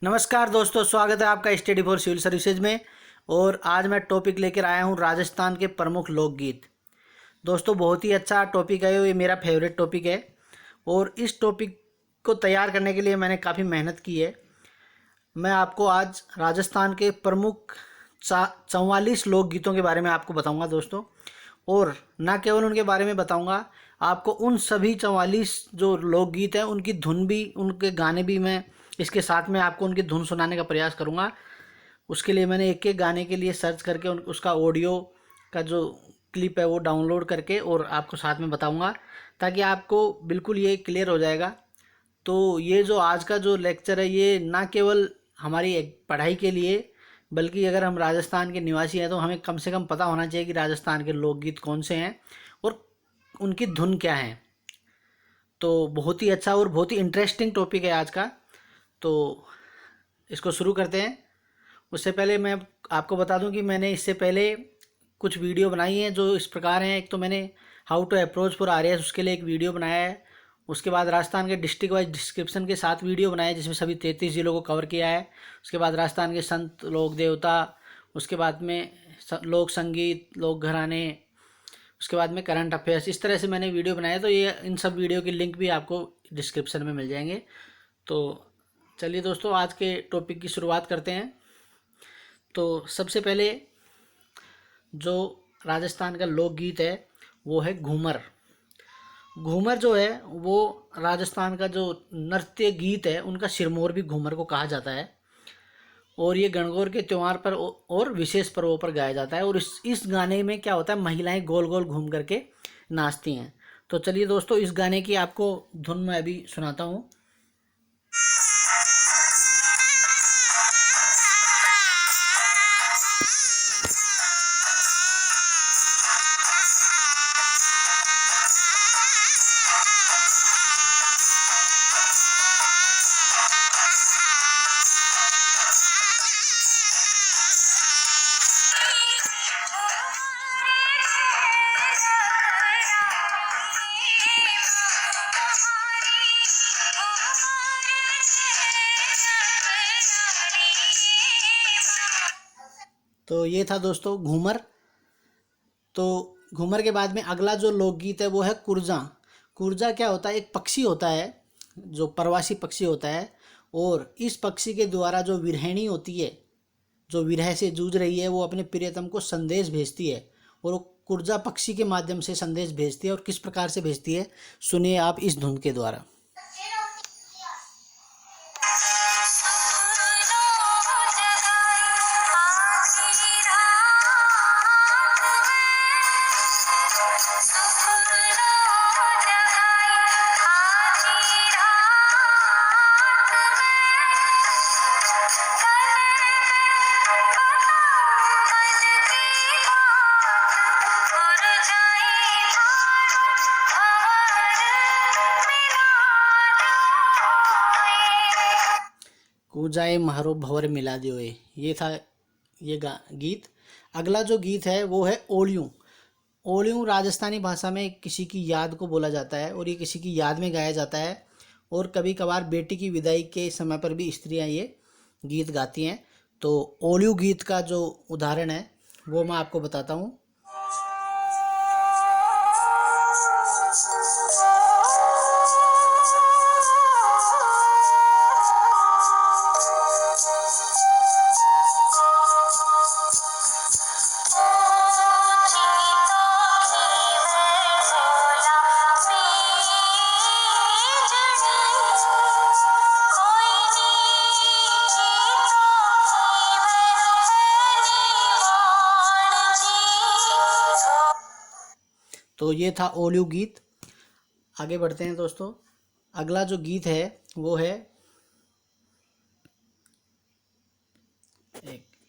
नमस्कार दोस्तों, स्वागत है आपका स्टडी फॉर सिविल सर्विसेज में। और आज मैं टॉपिक लेकर आया हूँ राजस्थान के प्रमुख लोकगीत। दोस्तों, बहुत ही अच्छा टॉपिक है, ये मेरा फेवरेट टॉपिक है। और इस टॉपिक को तैयार करने के लिए मैंने काफ़ी मेहनत की है। मैं आपको आज राजस्थान के प्रमुख 44 लोकगीतों के बारे में आपको बताऊंगा दोस्तों। और न केवल उनके बारे में बताऊंगा, आपको उन सभी 44 जो लोकगीत हैं उनकी धुन भी, उनके गाने भी मैं इसके साथ में आपको उनकी धुन सुनाने का प्रयास करूंगा। उसके लिए मैंने एक एक गाने के लिए सर्च करके उसका ऑडियो का जो क्लिप है वो डाउनलोड करके और आपको साथ में बताऊंगा, ताकि आपको बिल्कुल ये क्लियर हो जाएगा। तो ये जो आज का जो लेक्चर है, ये ना केवल हमारी एक पढ़ाई के लिए, बल्कि अगर हम राजस्थान के निवासी हैं तो हमें कम से कम पता होना चाहिए कि राजस्थान के लोकगीत कौन से हैं और उनकी धुन क्या है। तो बहुत ही अच्छा और बहुत ही इंटरेस्टिंग टॉपिक है आज का। तो इसको शुरू करते हैं। उससे पहले मैं आपको बता दूं कि मैंने इससे पहले कुछ वीडियो बनाई हैं जो इस प्रकार हैं। एक तो मैंने how to approach for RAS, उसके लिए एक वीडियो बनाया है। उसके बाद राजस्थान के डिस्ट्रिक्ट वाइज डिस्क्रिप्शन के साथ वीडियो बनाया है, जिसमें सभी 33 जिलों को कवर किया है। उसके बाद राजस्थान के संत, लोक देवता, उसके बाद में लोक संगीत, लोक घराने, उसके बाद में करंट अफेयर्स, इस तरह से मैंने वीडियो बनाया। तो ये इन सब वीडियो की लिंक भी आपको डिस्क्रिप्शन में मिल जाएंगे। तो चलिए दोस्तों, आज के टॉपिक की शुरुआत करते हैं। तो सबसे पहले जो राजस्थान का लोकगीत है वो है घूमर। घूमर जो है वो राजस्थान का जो नृत्य गीत है, उनका सिरमौर भी घूमर को कहा जाता है। और ये गणगौर के त्यौहार पर और विशेष पर्वों पर गाया जाता है। और इस गाने में क्या होता है, महिलाएं गोल गोल घूम करके नाचती हैं। तो चलिए दोस्तों, इस गाने की आपको धुन मैं अभी सुनाता हूँ। तो ये था दोस्तों घूमर। तो घूमर के बाद में अगला जो लोकगीत है वो है कुरजा। कुरजा क्या होता है, एक पक्षी होता है जो प्रवासी पक्षी होता है। और इस पक्षी के द्वारा जो विरहिणी होती है, जो विरह से जूझ रही है, वो अपने प्रियतम को संदेश भेजती है। और वो कुरजा पक्षी के माध्यम से संदेश भेजती है। और किस प्रकार से भेजती है, सुनिए आप इस धुन के द्वारा। कूजाए म्हारो भंवर मिला दियो। ये था ये गीत। अगला जो गीत है वो है ओलियूं। ओलियूं राजस्थानी भाषा में किसी की याद को बोला जाता है और ये किसी की याद में गाया जाता है। और कभी कभार बेटी की विदाई के समय पर भी स्त्रियां ये गीत गाती हैं। तो ओलियूं गीत का जो उदाहरण है वो मैं आपको बताता हूँ। तो ये था ओलियो गीत। आगे बढ़ते हैं दोस्तों। अगला जो गीत है वो है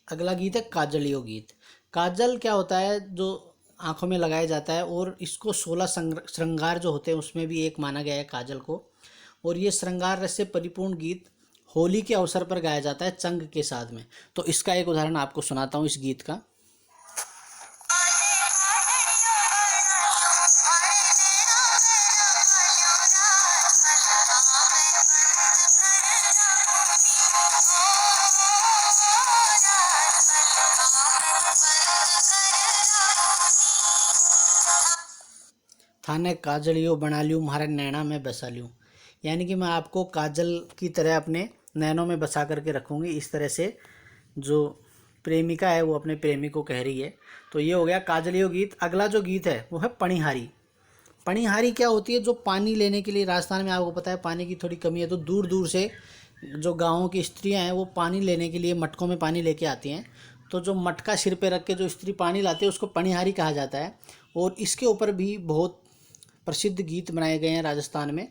अगला गीत है काजलियो गीत। काजल क्या होता है, जो आंखों में लगाया जाता है। और इसको 16 श्रृंगार जो होते हैं उसमें भी एक माना गया है काजल को। और ये श्रृंगार रस से परिपूर्ण गीत होली के अवसर पर गाया जाता है चंग के साथ में। तो इसका एक उदाहरण आपको सुनाता हूँ इस गीत का। थाने काजलियो बना लियूँ म्हारे नैना में बसा लियूँ, यानी कि मैं आपको काजल की तरह अपने नैनों में बसा करके रखूँगी। इस तरह से जो प्रेमिका है वो अपने प्रेमी को कह रही है। तो ये हो गया काजलियो गीत। अगला जो गीत है वो है पणिहारी। पणिहारी क्या होती है? जो पानी लेने के लिए, राजस्थान में आपको पता है पानी की थोड़ी कमी है, तो दूर दूर से जो गाँवों की स्त्रियां हैं वो पानी लेने के लिए मटकों में पानी लेके आती हैं। तो जो मटका सिर पे रख के जो स्त्री पानी लाती है उसको पणिहारी कहा जाता है। और इसके ऊपर भी बहुत प्रसिद्ध गीत बनाए गए हैं राजस्थान में।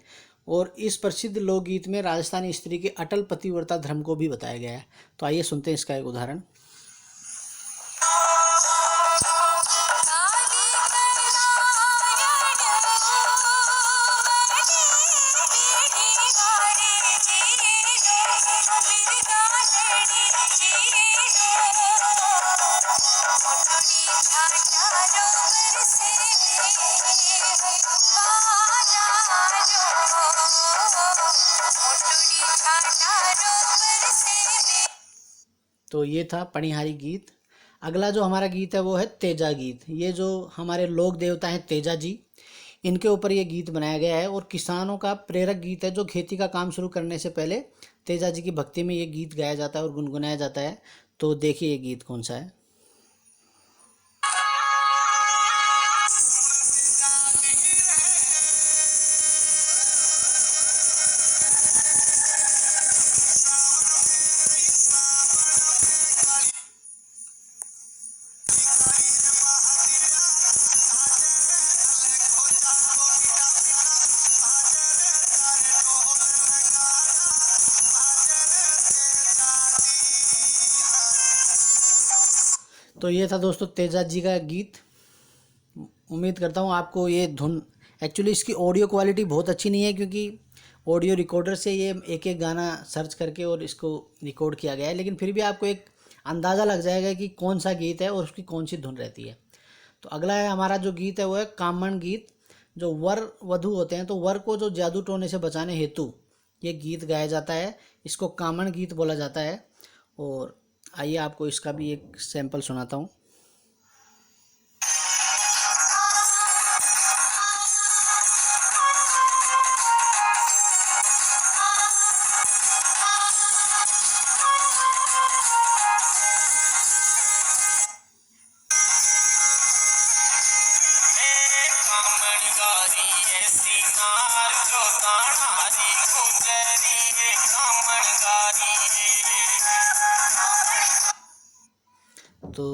और इस प्रसिद्ध लोकगीत में राजस्थानी स्त्री के अटल पतिव्रता धर्म को भी बताया गया है। तो आइए सुनते हैं इसका एक उदाहरण। तो ये था पणिहारी गीत। अगला जो हमारा गीत है वो है तेजा गीत। ये जो हमारे लोक देवता हैं तेजा जी, इनके ऊपर ये गीत बनाया गया है और किसानों का प्रेरक गीत है। जो खेती का काम शुरू करने से पहले तेजा जी की भक्ति में ये गीत गाया जाता है और गुनगुनाया जाता है। तो देखिए ये गीत कौन सा है। तो ये था दोस्तों तेजा जी का गीत। उम्मीद करता हूँ आपको ये धुन, एक्चुअली इसकी ऑडियो क्वालिटी बहुत अच्छी नहीं है क्योंकि ऑडियो रिकॉर्डर से ये एक एक गाना सर्च करके और इसको रिकॉर्ड किया गया है, लेकिन फिर भी आपको एक अंदाज़ा लग जाएगा कि कौन सा गीत है और उसकी कौन सी धुन रहती है। तो अगला है हमारा जो गीत है वो है कामण गीत। जो वर वधू होते हैं तो वर को जो जादू टोने से बचाने हेतु ये गीत गाया जाता है। इसको कामण गीत बोला जाता है। और आइए आपको इसका भी एक सैंपल सुनाता हूँ। तो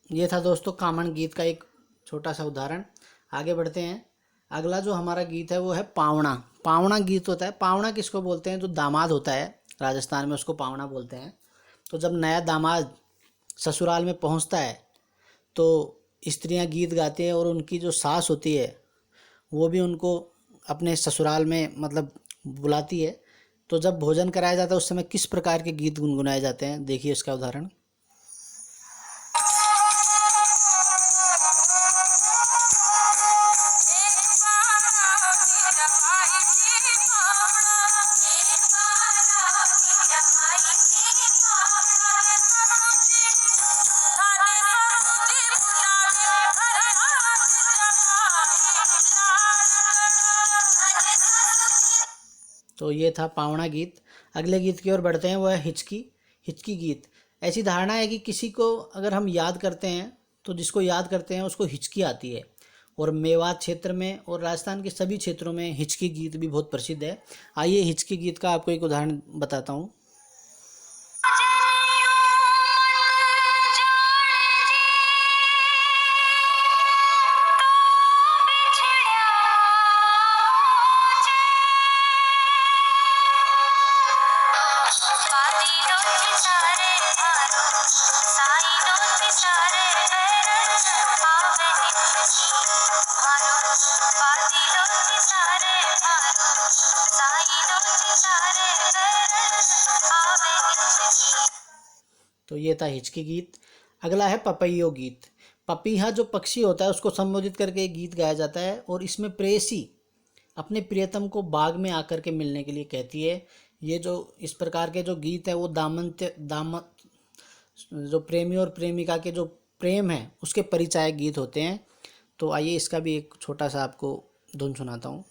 ये था दोस्तों कामण गीत का एक छोटा सा उदाहरण। आगे बढ़ते हैं। अगला जो हमारा गीत है वो है पावणा। पावणा गीत होता है। पावणा किसको बोलते हैं? जो दामाद होता है राजस्थान में उसको पावणा बोलते हैं। तो जब नया दामाद ससुराल में पहुंचता है तो स्त्रियां गीत गाती हैं और उनकी जो सास होती है वो भी उनको अपने ससुराल में मतलब बुलाती है। तो जब भोजन कराया जाता है उस समय किस प्रकार के गीत गुनगुनाए जाते हैं, देखिए इसका उदाहरण। तो ये था पावणा गीत। अगले गीत की ओर बढ़ते हैं, वो है हिचकी। हिचकी गीत। ऐसी धारणा है कि किसी को अगर हम याद करते हैं तो जिसको याद करते हैं उसको हिचकी आती है। और मेवात क्षेत्र में और राजस्थान के सभी क्षेत्रों में हिचकी गीत भी बहुत प्रसिद्ध है। आइए हिचकी गीत का आपको एक उदाहरण बताता हूँ। तो ये था हिचकी गीत। अगला है पपैयो गीत। पपीहा जो पक्षी होता है उसको संबोधित करके एक गीत गाया जाता है और इसमें प्रेयसी अपने प्रियतम को बाग में आकर के मिलने के लिए कहती है। ये जो इस प्रकार के जो गीत है वो दाम्पत्य जो प्रेमी और प्रेमिका के जो प्रेम है उसके परिचायक गीत होते हैं। तो आइए इसका भी एक छोटा सा आपको धुन सुनाता हूँ।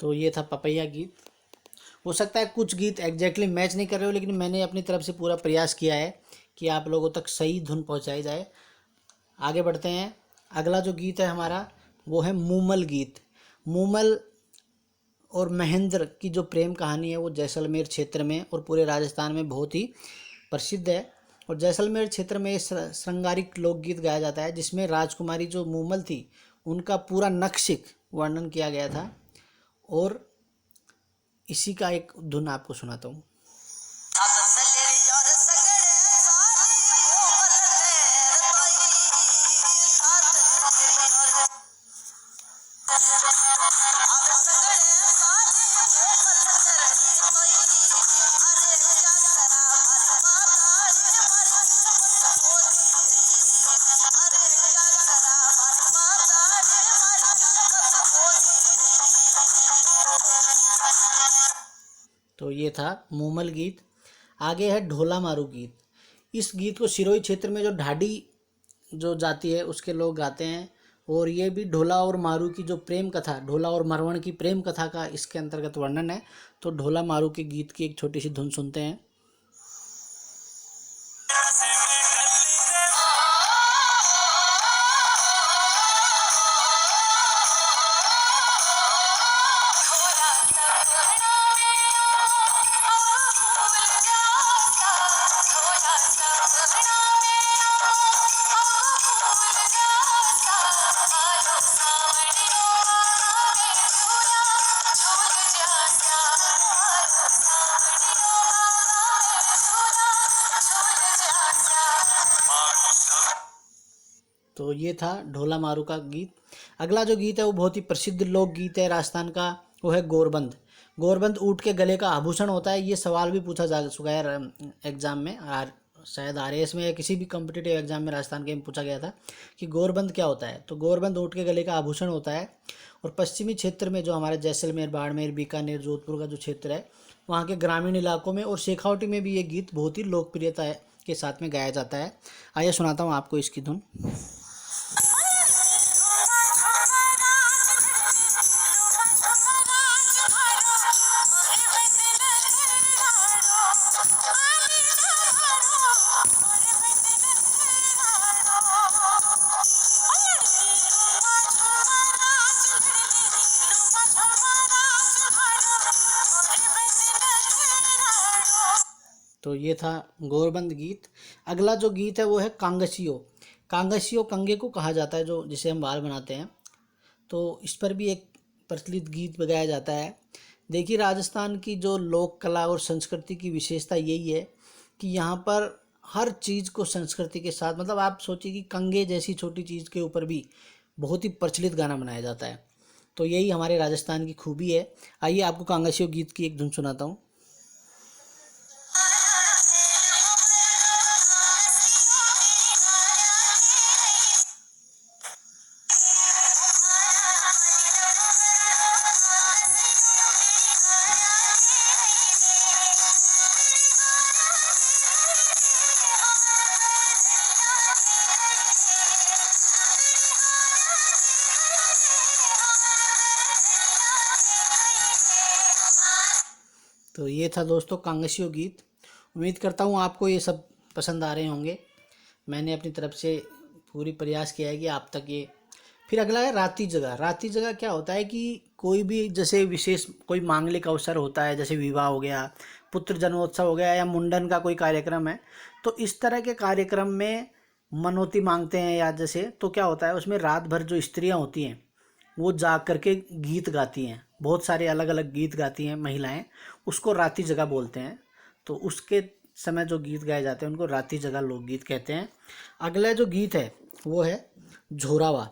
तो ये था पपैया गीत। हो सकता है कुछ गीत एग्जैक्टली मैच नहीं कर रहे हो, लेकिन मैंने अपनी तरफ से पूरा प्रयास किया है कि आप लोगों तक सही धुन पहुंचाई जाए। आगे बढ़ते हैं। अगला जो गीत है हमारा वो है मूमल गीत। मूमल और महेंद्र की जो प्रेम कहानी है वो जैसलमेर क्षेत्र में और पूरे राजस्थान में बहुत ही प्रसिद्ध है। और जैसलमेर क्षेत्र में श्रृंगारिक लोकगीत गाया जाता है, जिसमें राजकुमारी जो मूमल थी उनका पूरा नक्शिक वर्णन किया गया था। और इसी का एक धुन आपको सुनाता हूँ। तो ये था मूमल गीत। आगे है ढोला मारू गीत। इस गीत को सिरोही क्षेत्र में जो ढाडी जो जाति है उसके लोग गाते हैं। और ये भी ढोला और मारू की जो प्रेम कथा, ढोला और मारवण की प्रेम कथा का इसके अंतर्गत वर्णन है। तो ढोला मारू के गीत की एक छोटी सी धुन सुनते हैं। तो ये था ढोला मारू का गीत। अगला जो गीत है वो बहुत ही प्रसिद्ध लोकगीत है राजस्थान का, वो है गोरबंद। गोरबंद ऊँट के गले का आभूषण होता है। ये सवाल भी पूछा जा चुका है एग्जाम में, शायद आरएएस में या किसी भी कॉम्पिटिटिव एग्जाम में राजस्थान के में पूछा गया था कि गोरबंद क्या होता है। तो गोरबंद ऊँट के गले का आभूषण होता है। और पश्चिमी क्षेत्र में जो हमारे जैसलमेर, बाड़मेर, बीकानेर, जोधपुर का जो क्षेत्र है वहाँ के ग्रामीण इलाकों में और शेखावटी में भी ये गीत बहुत ही लोकप्रियता के साथ में गाया जाता है। आइए सुनाता हूँ आपको इसकी धुन। तो ये था गोरबंद गीत। अगला जो गीत है वो है कांगसियो। कांगसियो कंगे को कहा जाता है जो जिसे हम बाल बनाते हैं। तो इस पर भी एक प्रचलित गीत बजाया जाता है। देखिए राजस्थान की जो लोक कला और संस्कृति की विशेषता यही है कि यहाँ पर हर चीज़ को संस्कृति के साथ, मतलब आप सोचिए कि कंगे जैसी छोटी चीज़ के ऊपर भी बहुत ही प्रचलित गाना बनाया जाता है। तो यही हमारे राजस्थान की खूबी है। आइए आपको कांगसियो गीत की एक धुन सुनाता हूँ। तो ये था दोस्तों कांगसियो गीत। उम्मीद करता हूँ आपको ये सब पसंद आ रहे होंगे। मैंने अपनी तरफ से पूरी प्रयास किया है कि आप तक ये। फिर अगला है राती जगह। राती जगह क्या होता है कि कोई भी जैसे विशेष कोई मांगलिक अवसर होता है, जैसे विवाह हो गया, पुत्र जन्मोत्सव हो गया या मुंडन का कोई कार्यक्रम है, तो इस तरह के कार्यक्रम में मनौती मांगते हैं या जैसे, तो क्या होता है उसमें रात भर जो स्त्रियां होती हैं वो जाग करके गीत गाती हैं। बहुत सारे अलग अलग गीत गाती हैं महिलाएं, उसको राती जगह बोलते हैं। तो उसके समय जो गीत गाए जाते हैं उनको राती जगह लोकगीत कहते हैं। अगला जो गीत है वो है झोरावा।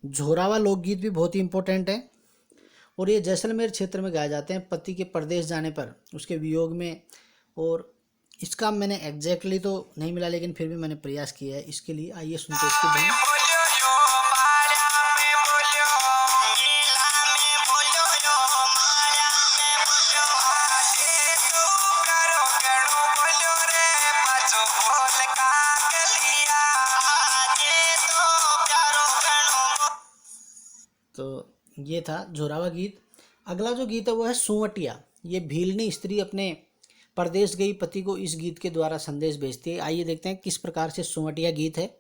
झोरावा लोकगीत भी बहुत ही इम्पोर्टेंट है। और ये जैसलमेर क्षेत्र में गाए जाते हैं पति के परदेश जाने पर, उसके वियोग में। और इसका मैंने एग्जैक्टली तो नहीं मिला, लेकिन फिर भी मैंने प्रयास किया है इसके लिए। आइए सुनते हैं इसकी धुन। तो ये था जोरावा गीत। अगला जो गीत है वो है सुवटिया। ये भीलनी स्त्री अपने परदेश गई पति को इस गीत के द्वारा संदेश भेजती है। आइए देखते हैं किस प्रकार से सुवटिया गीत है।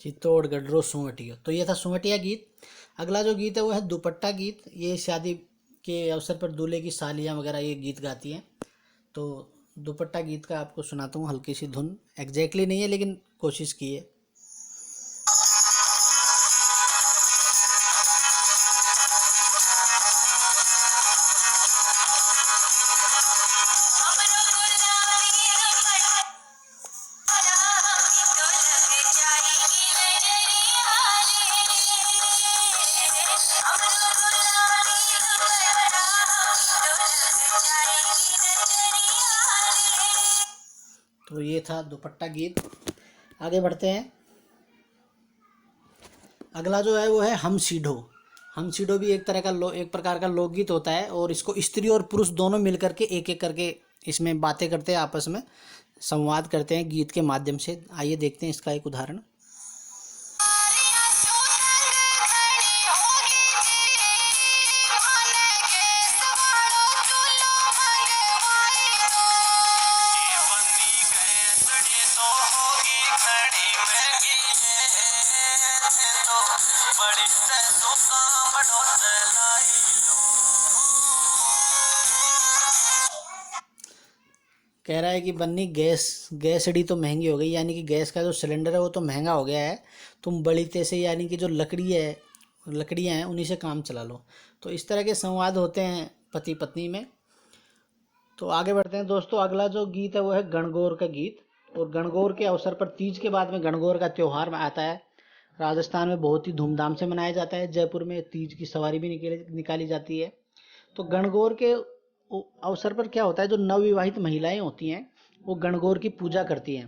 चित्तौड़ गडरो सुवटिया। तो ये था सुवटिया गीत। अगला जो गीत है वो है दुपट्टा गीत। ये शादी के अवसर पर दूल्हे की सालियाँ वगैरह ये गीत गाती हैं। तो दुपट्टा गीत का आपको सुनाता हूँ हल्की सी धुन। एग्जैक्टली नहीं है लेकिन कोशिश की है। तो ये था दुपट्टा गीत। आगे बढ़ते हैं। अगला जो है वो है हम सीढ़ो। हम सीढ़ो भी एक प्रकार का लोकगीत होता है, और इसको स्त्री और पुरुष दोनों मिल करके एक एक करके इसमें बातें करते हैं, आपस में संवाद करते हैं गीत के माध्यम से। आइए देखते हैं इसका एक उदाहरण। कह रहा है कि बन्नी गैसड़ी तो महंगी हो गई, यानी कि गैस का जो सिलेंडर है वो तो महंगा हो गया है, तुम बड़ी तेज़, यानी कि जो लकड़ियाँ हैं उन्हीं से काम चला लो। तो इस तरह के संवाद होते हैं पति पत्नी में। तो आगे बढ़ते हैं दोस्तों। अगला जो गीत है वो है गणगौर का गीत। और गणगौर के अवसर पर तीज के बाद में गणगौर का त्यौहार आता है। राजस्थान में बहुत ही धूमधाम से मनाया जाता है। जयपुर में तीज की सवारी भी निकाली जाती है। तो गणगौर के अवसर पर क्या होता है, जो नवविवाहित महिलाएं होती हैं वो गणगौर की पूजा करती हैं।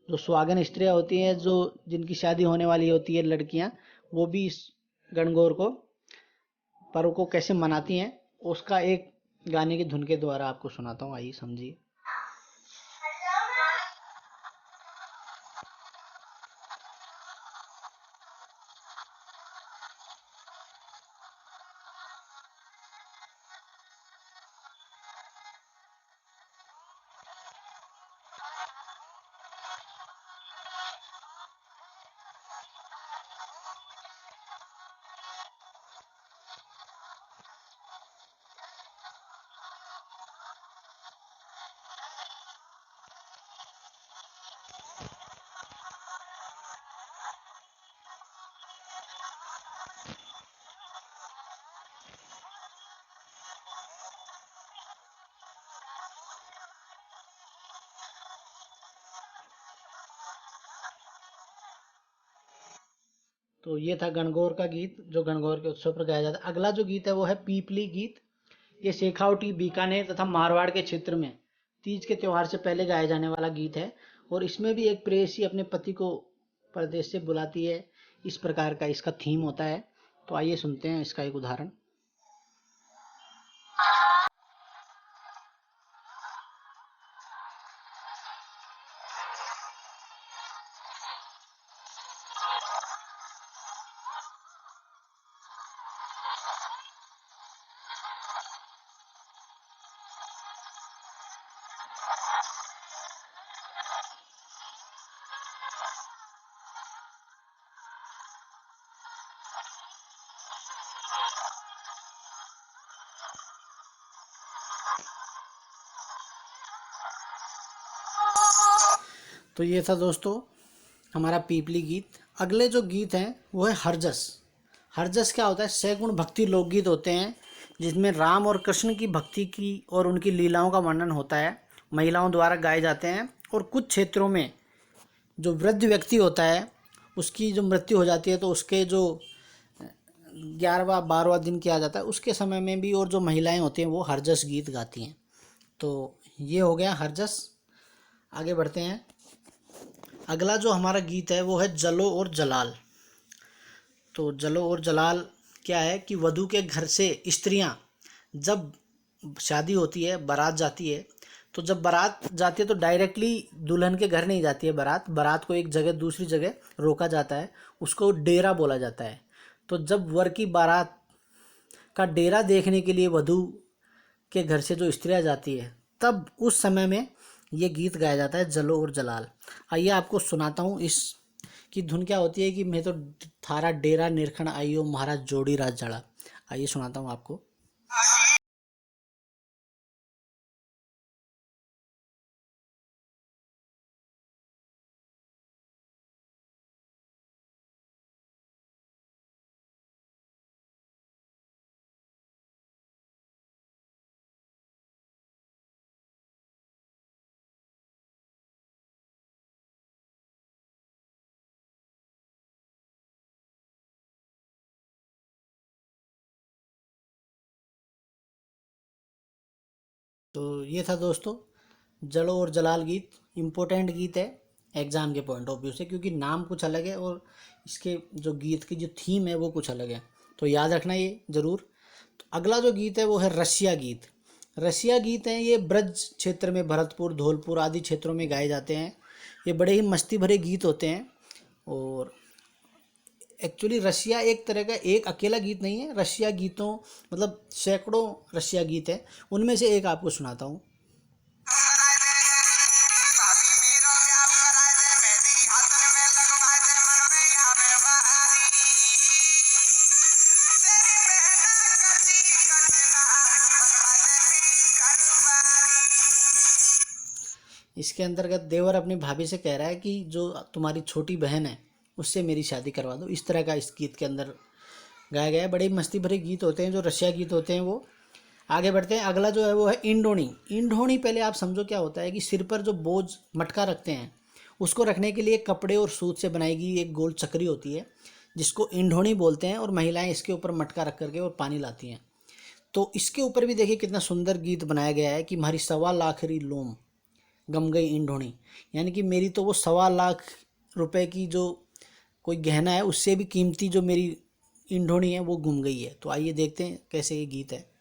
जो सुहागन स्त्रियां होती हैं, जो जिनकी शादी होने वाली होती है लड़कियां, वो भी इस गणगौर को पर्व को कैसे मनाती हैं उसका एक गाने की धुन के द्वारा आपको सुनाता हूँ। आइए समझिए। तो ये था गणगौर का गीत, जो गणगौर के उत्सव पर गाया जाता है। अगला जो गीत है वो है पीपली गीत। ये शेखावटी, बीकानेर तथा मारवाड़ के क्षेत्र में तीज के त्योहार से पहले गाया जाने वाला गीत है। और इसमें भी एक प्रेयसी अपने पति को परदेश से बुलाती है, इस प्रकार का इसका थीम होता है। तो आइए सुनते हैं इसका एक उदाहरण। तो ये था दोस्तों हमारा पीपली गीत। अगले जो गीत हैं वो है हरजस। हरजस क्या होता है? सैगुण भक्ति लोकगीत होते हैं जिसमें राम और कृष्ण की भक्ति की और उनकी लीलाओं का वर्णन होता है, महिलाओं द्वारा गाए जाते हैं। और कुछ क्षेत्रों में जो वृद्ध व्यक्ति होता है उसकी जो मृत्यु हो जाती है तो उसके जो 11वां 12वां दिन किया जाता है उसके समय में भी, और जो महिलाएं होती हैं वो हरजस गीत गाती हैं। तो ये हो गया हरजस। आगे बढ़ते हैं। अगला जो हमारा गीत है वो है जलो और जलाल। तो जलो और जलाल क्या है कि वधू के घर से स्त्रियां जब शादी होती है, बारात जाती है, तो जब बारात जाती है तो डायरेक्टली दुल्हन के घर नहीं जाती है बारात। बारात को एक जगह दूसरी जगह रोका जाता है, उसको डेरा बोला जाता है। तो जब वर की बारात का डेरा देखने के लिए वधू के घर से जो स्त्रियां जाती है तब उस समय में ये गीत गाया जाता है जलो और जलाल। आइए आपको सुनाता हूँ। इस की धुन क्या होती है कि मैं तो थारा डेरा निरखण आइयो महाराज जोड़ी रात जड़ा। आइए सुनाता हूँ आपको। तो ये था दोस्तों जलो और जलाल गीत। इम्पोर्टेंट गीत है एग्ज़ाम के पॉइंट ऑफ व्यू से, क्योंकि नाम कुछ अलग है और इसके जो गीत की जो थीम है वो कुछ अलग है, तो याद रखना ये ज़रूर। तो अगला जो गीत है वो है रसिया गीत। रसिया गीत हैं ये ब्रज क्षेत्र में, भरतपुर धौलपुर आदि क्षेत्रों में गाए जाते हैं। ये बड़े ही मस्ती भरे गीत होते हैं। और एक्चुअली रसिया एक तरह का एक अकेला गीत नहीं है, रसिया गीतों मतलब सैकड़ों रसिया गीत है, उनमें से एक आपको सुनाता हूँ। इसके अंतर्गत देवर अपनी भाभी से कह रहा है कि जो तुम्हारी छोटी बहन है उससे मेरी शादी करवा दो। इस तरह का इस गीत के अंदर गाया गया है। बड़े मस्ती भरे गीत होते हैं जो रसिया गीत होते हैं वो। आगे बढ़ते हैं। अगला जो है वो है इंडोनी। इंडोनी पहले आप समझो क्या होता है कि सिर पर जो बोझ मटका रखते हैं उसको रखने के लिए कपड़े और सूत से बनाई गई एक गोल चक्री होती है जिसको इंडोनी बोलते हैं, और महिलाएं इसके ऊपर मटका रख करके और पानी लाती हैं। तो इसके ऊपर भी देखिए कितना सुंदर गीत बनाया गया है कि मारी 1.25 लोम गम गई इंडोनी, यानी कि मेरी तो वो 1.25 रुपए की जो कोई गहना है उससे भी कीमती जो मेरी इंडोनी है वो गुम गई है। तो आइए देखते हैं कैसे ये गीत है।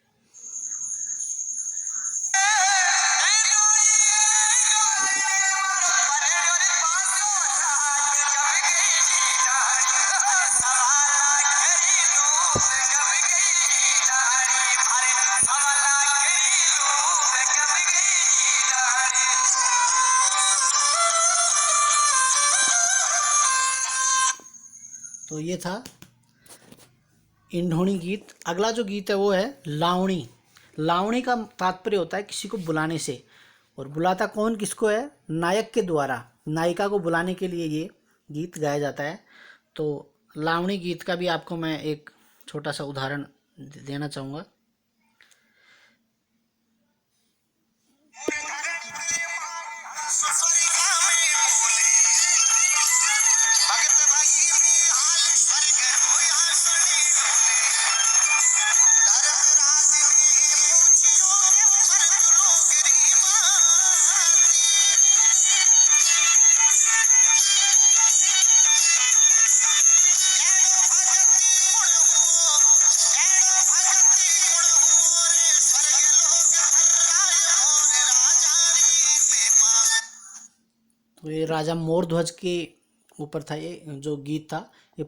तो ये था इंढोणी गीत। अगला जो गीत है वो है लावणी। लावणी का तात्पर्य होता है किसी को बुलाने से, और बुलाता कौन किसको है? नायक के द्वारा नायिका को बुलाने के लिए ये गीत गाया जाता है। तो लावणी गीत का भी आपको मैं एक छोटा सा उदाहरण देना चाहूँगा। तो ये राजा मोरध्वज के ऊपर था, ये जो गीत था ये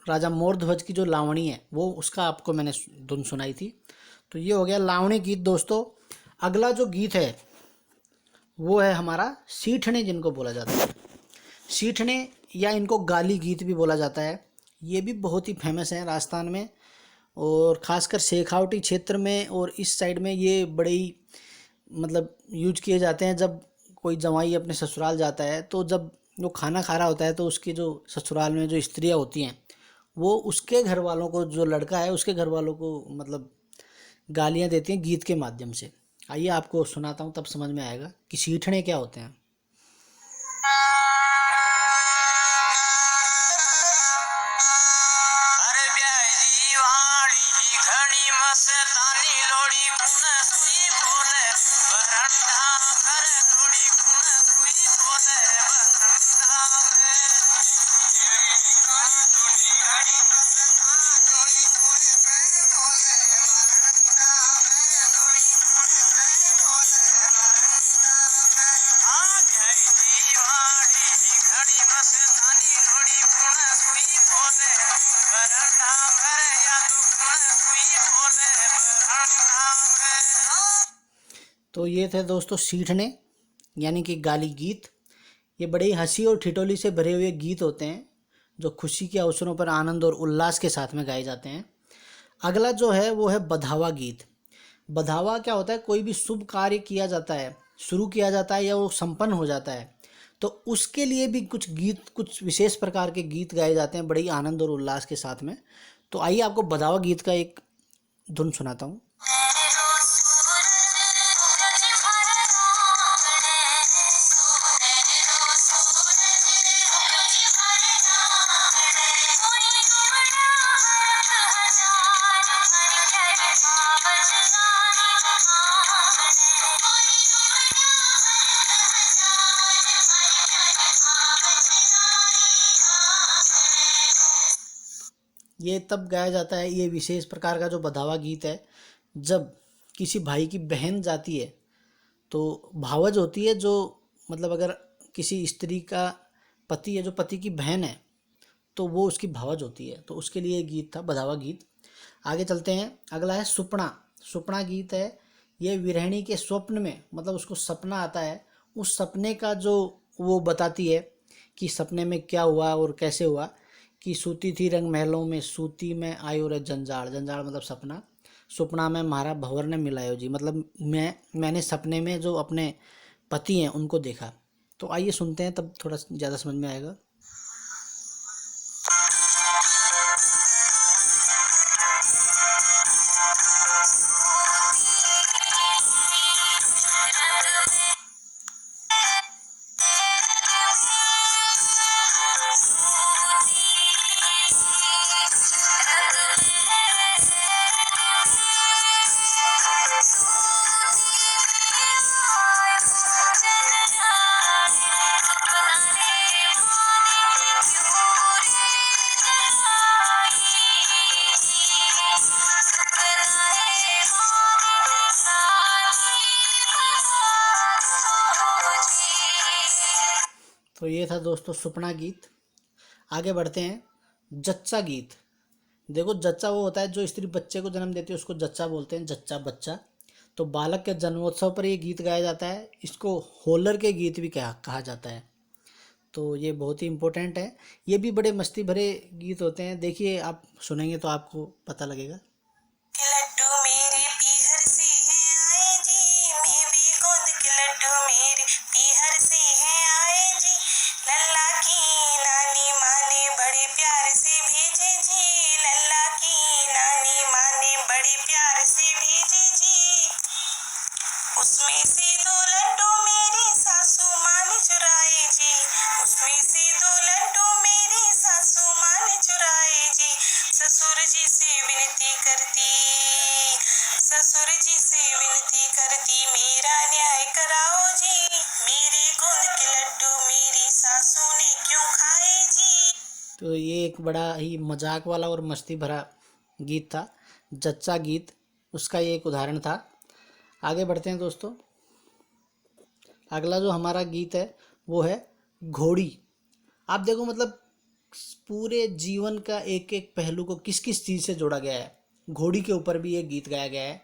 राजा मोरध्वज की जो लावणी है वो उसका आपको मैंने धुन सुनाई थी। तो ये हो गया लावणी गीत दोस्तों। अगला जो गीत है वो है हमारा सीठने, जिनको बोला जाता है सीठने, या इनको गाली गीत भी बोला जाता है। ये भी बहुत ही फेमस है राजस्थान में, और ख़ासकर शेखावटी क्षेत्र में और इस साइड में ये बड़े ही मतलब यूज किए जाते हैं। जब कोई जवाई अपने ससुराल जाता है तो जब वो खाना खा रहा होता है तो उसकी जो ससुराल में जो स्त्रियाँ होती हैं वो उसके घर वालों को, जो लड़का है उसके घर वालों को मतलब गालियाँ देती हैं गीत के माध्यम से। आइए आपको सुनाता हूँ, तब समझ में आएगा कि सीठने क्या होते हैं। तो ये थे दोस्तों सीठने यानी कि गाली गीत। ये बड़े ही हंसी और ठिठोली से भरे हुए गीत होते हैं जो खुशी के अवसरों पर आनंद और उल्लास के साथ में गाए जाते हैं। अगला जो है वो है बधावा गीत। बधावा क्या होता है, कोई भी शुभ कार्य किया जाता है, शुरू किया जाता है या वो संपन्न हो जाता है तो उसके लिए भी कुछ गीत, कुछ विशेष प्रकार के गीत गाए जाते हैं बड़े ही आनंद और उल्लास के साथ में। तो आइए आपको बधावा गीत का एक धुन सुनाता हूँ। ये तब गाया जाता है, ये विशेष प्रकार का जो बधावा गीत है, जब किसी भाई की बहन जाती है तो भावज होती है, जो मतलब अगर किसी स्त्री का पति है, जो पति की बहन है तो वो उसकी भावज होती है, तो उसके लिए गीत था बधावा गीत। आगे चलते हैं, अगला है सुपना। सुपना गीत है, ये विरहिणी के स्वप्न में, मतलब उसको सपना आता है, उस सपने का जो वो बताती है कि सपने में क्या हुआ और कैसे हुआ। कि सूती थी रंग महलों में, सूती में आयो रे जंजाड़। जंजाड़ मतलब सपना। सुपना में म्हारा भंवर ने मिलायो जी, मतलब मैंने सपने में जो अपने पति हैं उनको देखा। तो आइए सुनते हैं, तब थोड़ा ज़्यादा समझ में आएगा। तो ये था दोस्तों सुपना गीत। आगे बढ़ते हैं, जच्चा गीत। देखो जच्चा वो होता है जो स्त्री बच्चे को जन्म देती है, उसको जच्चा बोलते हैं, जच्चा बच्चा। तो बालक के जन्मोत्सव पर ये गीत गाया जाता है, इसको होलर के गीत भी कहा जाता है। तो ये बहुत ही इम्पोर्टेंट है। ये भी बड़े मस्ती भरे गीत होते हैं, देखिए आप सुनेंगे तो आपको पता लगेगा। मेरा न्याय कराओ जी, मेरे गोद के लड्डू मेरी सासू ने क्यों खाए जी। तो ये एक बड़ा ही मजाक वाला और मस्ती भरा गीत था, जच्चा गीत, उसका ये एक उदाहरण था। आगे बढ़ते हैं दोस्तों, अगला जो हमारा गीत है वो है घोड़ी। आप देखो मतलब पूरे जीवन का एक एक पहलू को किस किस चीज़ से जोड़ा गया है, घोड़ी के ऊपर भी एक गीत गाया गया है।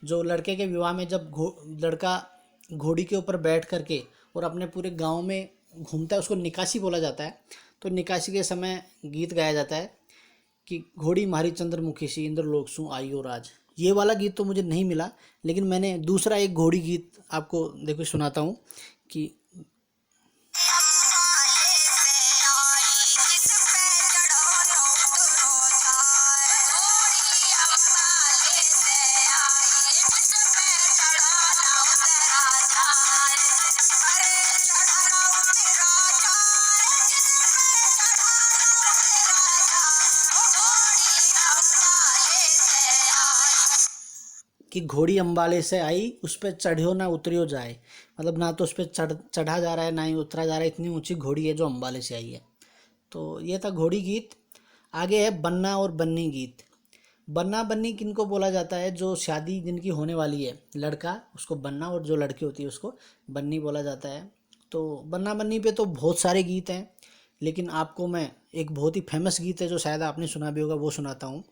जो लड़के के विवाह में जब लड़का घोड़ी के ऊपर बैठ करके और अपने पूरे गांव में घूमता है, उसको निकासी बोला जाता है। तो निकासी के समय गीत गाया जाता है कि घोड़ी मारी चंद्रमुखी सी, इंद्र लोक सु आई और राज। ये वाला गीत तो मुझे नहीं मिला, लेकिन मैंने दूसरा एक घोड़ी गीत आपको देखो सुनाता हूँ कि घोड़ी अम्बाले से आई, उस पर चढ़ियो ना उतरियो जाए। मतलब ना तो उस पर चढ़ा जा रहा है, ना ही उतरा जा रहा है, इतनी ऊंची घोड़ी है जो अम्बाले से आई है। तो ये था घोड़ी गीत। आगे है बन्ना और बन्नी गीत। बन्ना बन्नी किनको बोला जाता है? जो शादी जिनकी होने वाली है, लड़का उसको बन्ना और जो लड़की होती है उसको बन्नी बोला जाता है। तो बन्ना बन्नी पे तो बहुत सारे गीत हैं, लेकिन आपको मैं एक बहुत ही फेमस गीत है जो शायद आपने सुना भी होगा, वो सुनाता हूँ।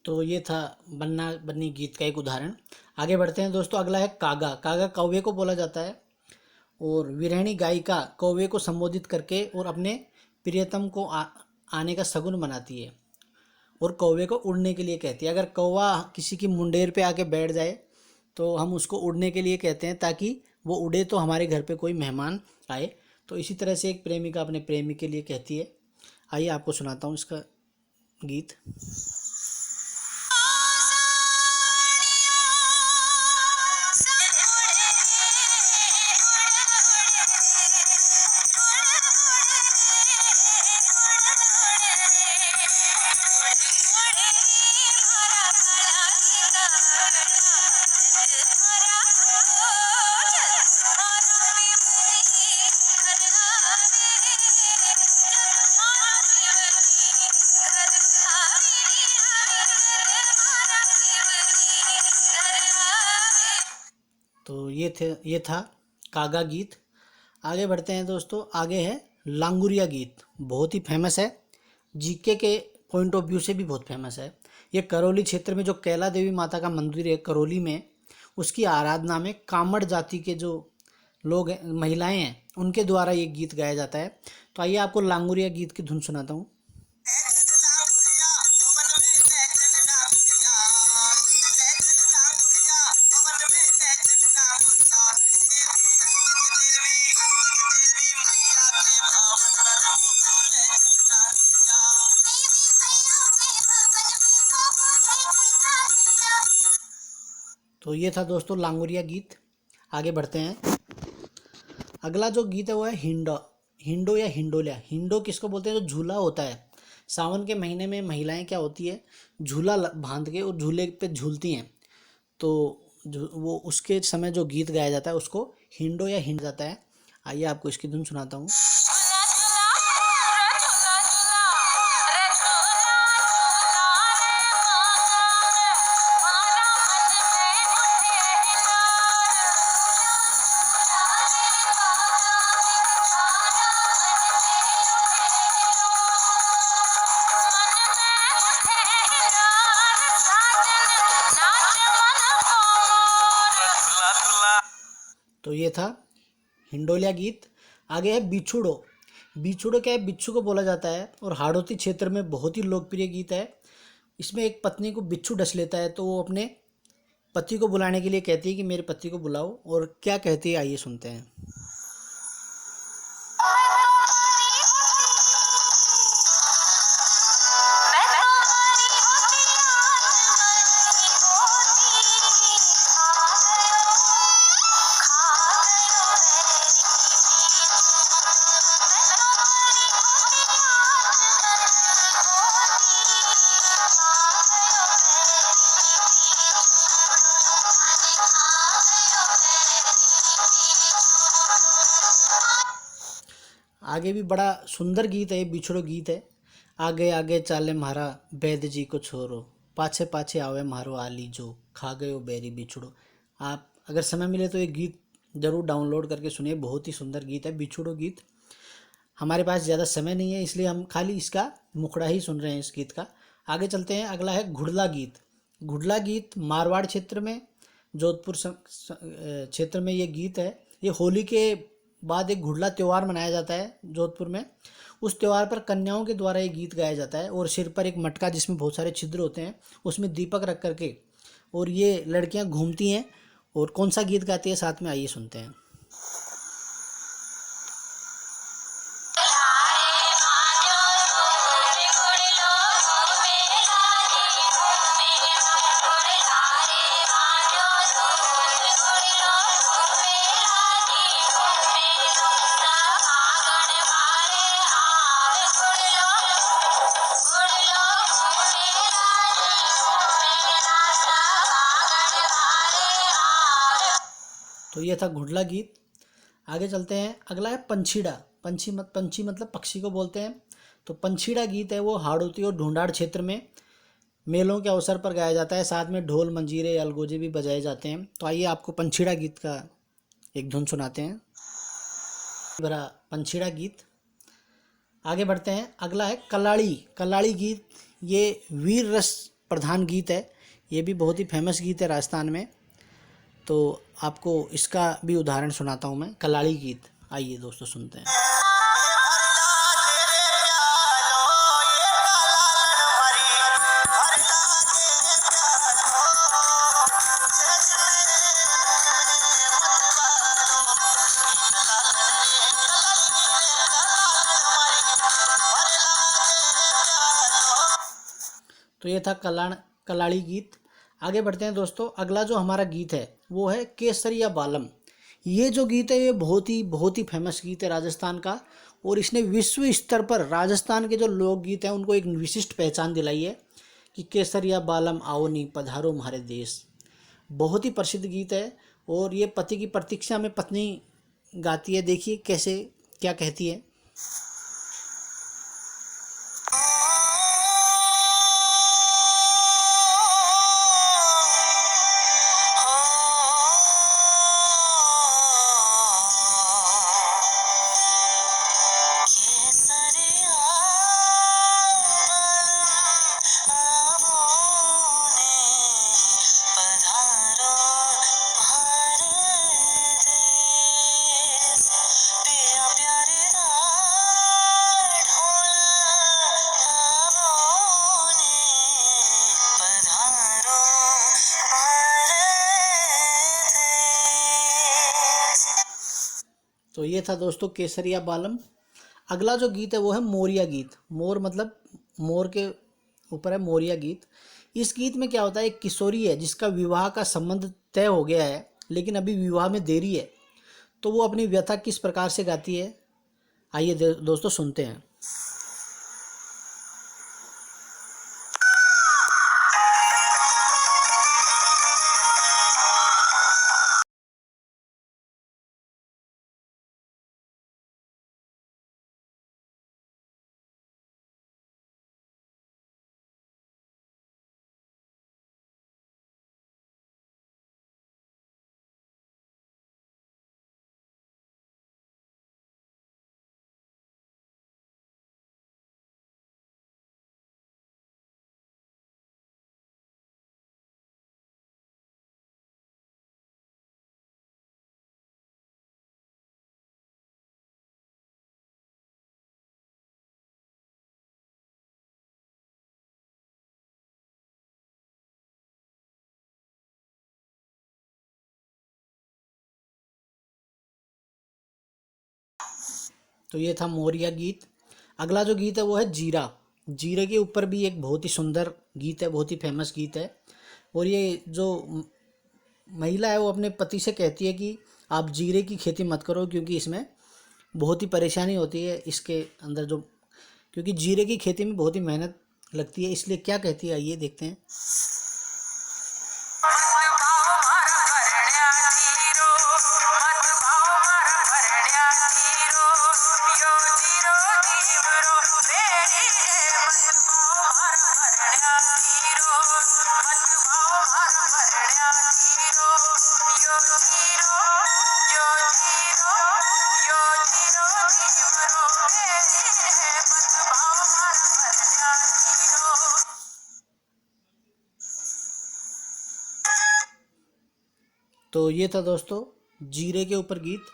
तो ये था बन्ना बन्नी गीत का एक उदाहरण। आगे बढ़ते हैं दोस्तों। अगला है कागा। कागा कौवे को बोला जाता है, और विरहणी गायिका कौवे को संबोधित करके और अपने प्रियतम को आने का शगुन बनाती है, और कौवे को उड़ने के लिए कहती है। अगर कौवा किसी की मुंडेर पे आके बैठ जाए तो हम उसको उड़ने के लिए कहते हैं, ताकि वो उड़े तो हमारे घर पे कोई मेहमान आए। तो इसी तरह से एक प्रेमिका अपने प्रेमी के लिए कहती है। आइए आपको सुनाता हूँ इसका गीत। तो ये था कागा गीत। आगे बढ़ते हैं दोस्तों। आगे है लांगुरिया गीत। बहुत ही फेमस है, जीके के पॉइंट ऑफ व्यू से भी बहुत फेमस है। ये करौली क्षेत्र में जो कैला देवी माता का मंदिर है करौली में, उसकी आराधना में कामड़ जाति के जो लोग हैं, महिलाएं हैं, उनके द्वारा ये गीत गाया जाता है। तो आइए आपको लांगुरिया गीत की धुन सुनाता हूँ। तो ये था दोस्तों लांगुरिया गीत। आगे बढ़ते हैं। अगला जो गीत है वो है हिंडो। हिंडो या हिंडोलिया। हिंडो किसको बोलते हैं? जो झूला होता है। सावन के महीने में महिलाएं क्या होती है, झूला बांध के और झूले पे झूलती हैं। तो वो उसके समय जो गीत गाया जाता है उसको हिंडो या हिंड जाता है। आइए आपको इसकी धुन सुनाता हूँ। तो ये था हिंडोलिया गीत। आगे है बिछुड़ो। बिछुड़ो क्या है? बिच्छू को बोला जाता है, और हाड़ौती क्षेत्र में बहुत ही लोकप्रिय गीत है। इसमें एक पत्नी को बिच्छू डस लेता है, तो वो अपने पति को बुलाने के लिए कहती है कि मेरे पति को बुलाओ, और क्या कहती है आइए सुनते हैं। आगे भी बड़ा सुंदर गीत है, ये बिछड़ो गीत है। आगे आगे चाले म्हारा वैद्य जी को छोरो, पाछे पाछे आवे म्हारो आली जो, खा गयो बैरी बिछड़ो। आप अगर समय मिले तो ये गीत ज़रूर डाउनलोड करके सुनिए, बहुत ही सुंदर गीत है बिछड़ो गीत। हमारे पास ज़्यादा समय नहीं है इसलिए हम खाली इसका मुखड़ा ही सुन रहे हैं इस गीत का। आगे चलते हैं, अगला है घुड़ला गीत। घुड़ला गीत मारवाड़ क्षेत्र में, जोधपुर क्षेत्र में ये गीत है। ये होली के बाद एक घुड़ला त्यौहार मनाया जाता है जोधपुर में। उस त्यौहार पर कन्याओं के द्वारा ये गीत गाया जाता है और सिर पर एक मटका जिसमें बहुत सारे छिद्र होते हैं, उसमें दीपक रख करके और ये लड़कियां घूमती हैं और कौन सा गीत गाती है साथ में, आइए सुनते हैं। तो ये था घुड़ला गीत। आगे चलते हैं, अगला है पंछीड़ा। पंछी मतलब पक्षी को बोलते हैं। तो पंछीड़ा गीत है वो हाड़ौती और ढूंढाड़ क्षेत्र में मेलों के अवसर पर गाया जाता है, साथ में ढोल मंजीरे अलगोजे भी बजाए जाते हैं। तो आइए आपको पंछीड़ा गीत का एक धुन सुनाते हैं, बड़ा पंछीड़ा गीत। आगे बढ़ते हैं, अगला है कल्लाड़ी। कल्लाड़ी गीत ये वीर रस प्रधान गीत है, ये भी बहुत ही फेमस गीत है राजस्थान में। तो आपको इसका भी उदाहरण सुनाता हूँ मैं, कल्लाड़ी गीत। आइए दोस्तों सुनते हैं। तो ये था कल्लाड़ी गीत। आगे बढ़ते हैं दोस्तों, अगला जो हमारा गीत है वो है केसरिया बालम। ये जो गीत है ये बहुत ही फेमस गीत है राजस्थान का, और इसने विश्व स्तर पर राजस्थान के जो लोकगीत हैं उनको एक विशिष्ट पहचान दिलाई है कि केसरिया बालम आओ नी पधारो हमारे देश। बहुत ही प्रसिद्ध गीत है और ये पति की प्रतीक्षा में पत्नी गाती है। देखिए कैसे क्या कहती है। तो ये था दोस्तों केसरिया बालम। अगला जो गीत है वो है मोरिया गीत। मोर मतलब मोर के ऊपर है मोरिया गीत। इस गीत में क्या होता है, एक किशोरी है जिसका विवाह का संबंध तय हो गया है लेकिन अभी विवाह में देरी है, तो वो अपनी व्यथा किस प्रकार से गाती है, आइए दोस्तों सुनते हैं। तो ये था मोरिया गीत। अगला जो गीत है वो है जीरा। जीरे के ऊपर भी एक बहुत ही सुंदर गीत है, बहुत ही फेमस गीत है। और ये जो महिला है वो अपने पति से कहती है कि आप जीरे की खेती मत करो क्योंकि इसमें बहुत ही परेशानी होती है, इसके अंदर जो, क्योंकि जीरे की खेती में बहुत ही मेहनत लगती है, इसलिए क्या कहती है आइए देखते हैं। तो ये था दोस्तों जीरे के ऊपर गीत।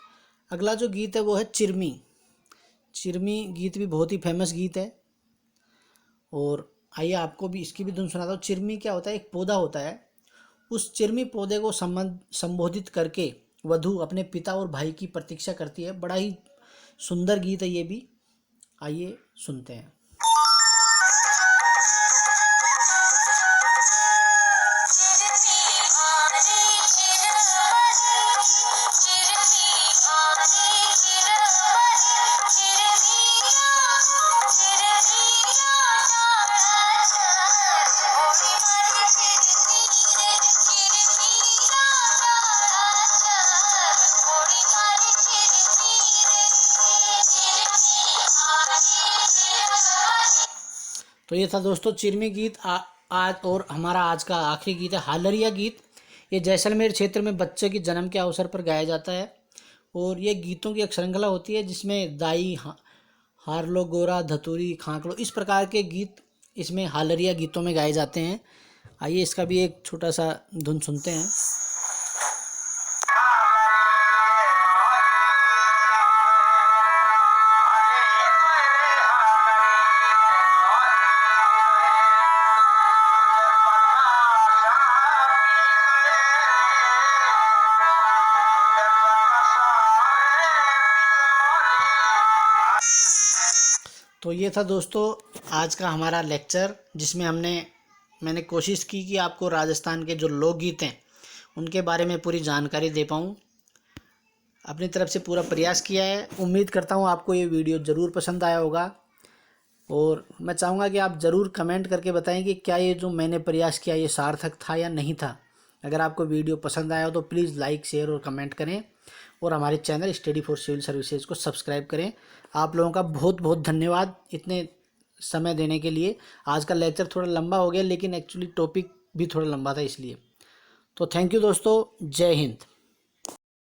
अगला जो गीत है वो है चिरमी। चिरमी गीत भी बहुत ही फेमस गीत है, और आइए आपको भी इसकी भी धुन सुनाता हूँ। चिरमी क्या होता है, एक पौधा होता है, उस चिरमी पौधे को संबोधित करके वधु अपने पिता और भाई की प्रतीक्षा करती है। बड़ा ही सुंदर गीत है ये भी, आइए सुनते हैं। तो ये था दोस्तों चिरमी गीत। आज और हमारा आज का आखिरी गीत है हालरिया गीत। ये जैसलमेर क्षेत्र में बच्चे के जन्म के अवसर पर गाया जाता है, और ये गीतों की एक श्रृंखला होती है जिसमें दाई, हारलो, गोरा, धतूरी, खांकड़ो, इस प्रकार के गीत इसमें हालरिया गीतों में गाए जाते हैं। आइए इसका भी एक छोटा सा धुन सुनते हैं। तो ये था दोस्तों आज का हमारा लेक्चर, जिसमें मैंने कोशिश की कि आपको राजस्थान के जो लोकगीत हैं उनके बारे में पूरी जानकारी दे पाऊँ। अपनी तरफ से पूरा प्रयास किया है। उम्मीद करता हूँ आपको ये वीडियो ज़रूर पसंद आया होगा, और मैं चाहूँगा कि आप ज़रूर कमेंट करके बताएं कि क्या ये जो मैंने प्रयास किया ये सार्थक था या नहीं था। अगर आपको वीडियो पसंद आया हो तो प्लीज़ लाइक, शेयर और कमेंट करें, और हमारे channel study for civil services को सब्सक्राइब करें। आप लोगों का बहुत बहुत धन्यवाद इतने समय देने के लिए। आज का लेक्चर थोड़ा लंबा हो गया, लेकिन एक्चुअली टॉपिक भी थोड़ा लंबा था इसलिए। तो थैंक यू दोस्तों, जय हिंद।